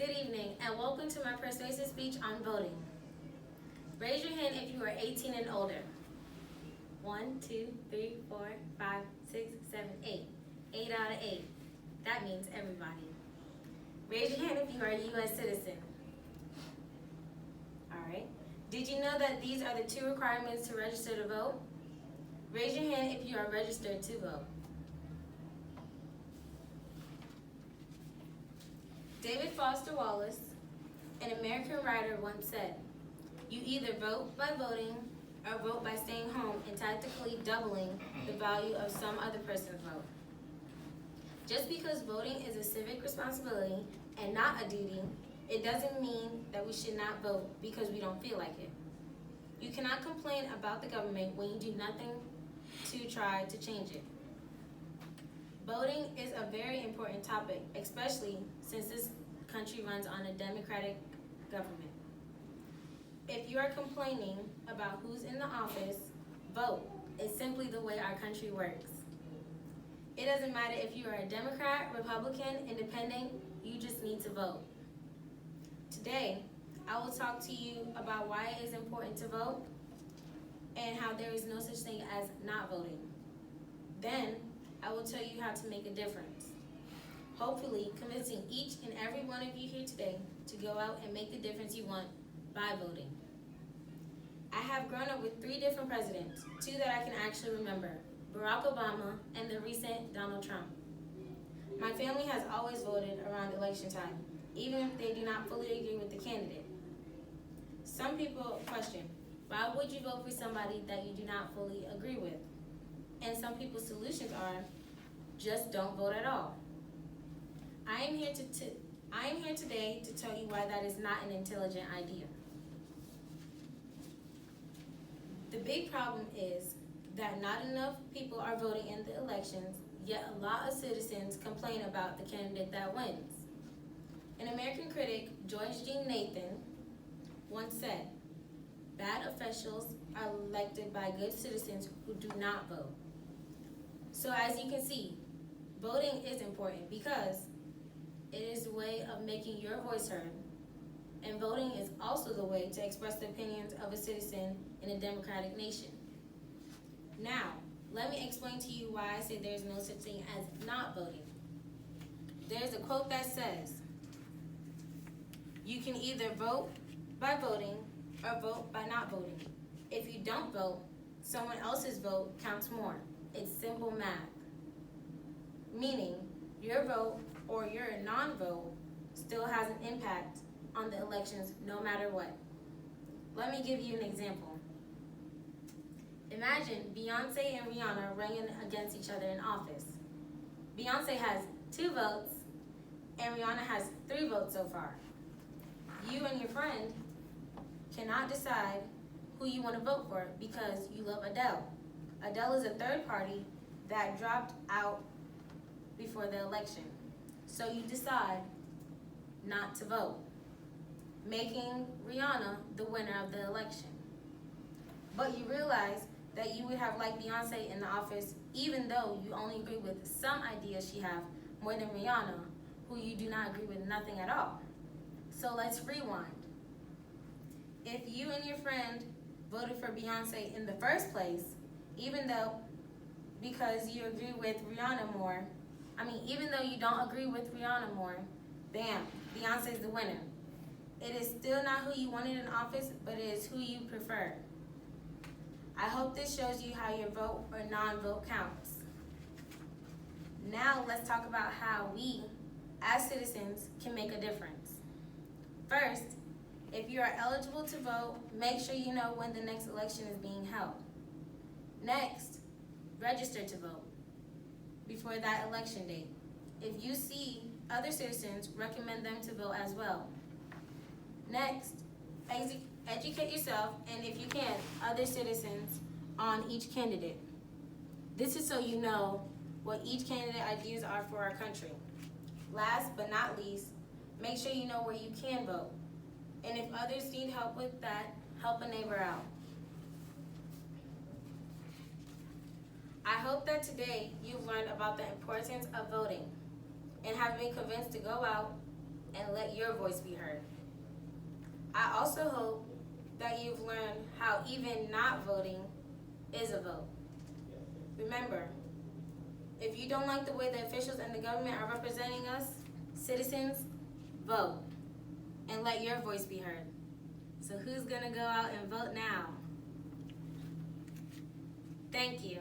Good evening, and welcome to my persuasive speech on voting. Raise your hand if you are 18 and older. 1, 2, 3, 4, 5, 6, 7, 8. 8 out of 8. That means everybody. Raise your hand if you are a U.S. citizen. Alright. Did you know that these are the 2 requirements to register to vote? Raise your hand if you are registered to vote. David Foster Wallace, an American writer, once said, "You either vote by voting or vote by staying home and tactically doubling the value of some other person's vote." Just because voting is a civic responsibility and not a duty, it doesn't mean that we should not vote because we don't feel like it. You cannot complain about the government when you do nothing to try to change it. Voting is a very important topic, especially since this country runs on a democratic government. If you are complaining about who's in the office, vote. It's simply the way our country works. It doesn't matter if you are a Democrat, Republican, Independent, you just need to vote. Today, I will talk to you about why it is important to vote and how there is no such thing as not voting. Then, I will tell you how to make a difference, hopefully convincing each and every one of you here today to go out and make the difference you want by voting. I have grown up with 3 different presidents, 2 that I can actually remember, Barack Obama and the recent Donald Trump. My family has always voted around election time, even if they do not fully agree with the candidate. Some people question, why would you vote for somebody that you do not fully agree with? And some people's solutions are, just don't vote at all. I am here today to tell you why that is not an intelligent idea. The big problem is that not enough people are voting in the elections, yet a lot of citizens complain about the candidate that wins. An American critic, George G. Nathan, once said, "Bad officials are elected by good citizens who do not vote." So as you can see, voting is important because it is a way of making your voice heard, and voting is also the way to express the opinions of a citizen in a democratic nation. Now, let me explain to you why I say there's no such thing as not voting. There's a quote that says, "You can either vote by voting or vote by not voting. If you don't vote, someone else's vote counts more. It's simple math." Meaning, your vote or your non-vote still has an impact on the elections no matter what. Let me give you an example. Imagine Beyonce and Rihanna running against each other in office. Beyonce has 2 votes and Rihanna has 3 votes so far. You and your friend cannot decide who you want to vote for because you love Adele. Adele is a third party that dropped out before the election. So you decide not to vote, making Rihanna the winner of the election. But you realize that you would have liked Beyonce in the office even though you only agree with some ideas she has more than Rihanna, who you do not agree with nothing at all. So let's rewind. If you and your friend voted for Beyonce in the first place, even though because you agree with Rihanna more, even though you don't agree with Rihanna more, bam, Beyonce's the winner. It is still not who you wanted in office, but it is who you prefer. I hope this shows you how your vote or non-vote counts. Now let's talk about how we, as citizens, can make a difference. First, if you are eligible to vote, make sure you know when the next election is being held. Next, register to vote before that election date. If you see other citizens, recommend them to vote as well. Next, educate yourself and, if you can, other citizens on each candidate. This is so you know what each candidate ideas are for our country. Last but not least, make sure you know where you can vote. And if others need help with that, help a neighbor out. I hope that today you've learned about the importance of voting and have been convinced to go out and let your voice be heard. I also hope that you've learned how even not voting is a vote. Remember, if you don't like the way the officials and the government are representing us, citizens, vote and let your voice be heard. So who's gonna go out and vote now? Thank you.